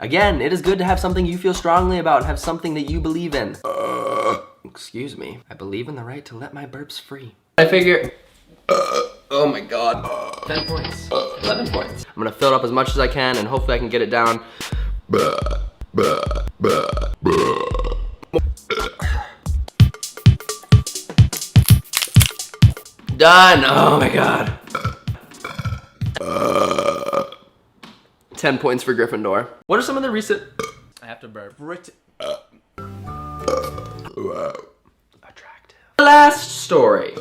Again, it is good to have something you feel strongly about and have something that you believe in. Excuse me. I believe in the right to let my burps free. I figure... oh my god. 10 points. 11 points. I'm gonna fill it up as much as I can and hopefully I can get it down. Done! Oh my god. 10 points for Gryffindor. What are some of the recent... I have to burp. Attractive. Last story.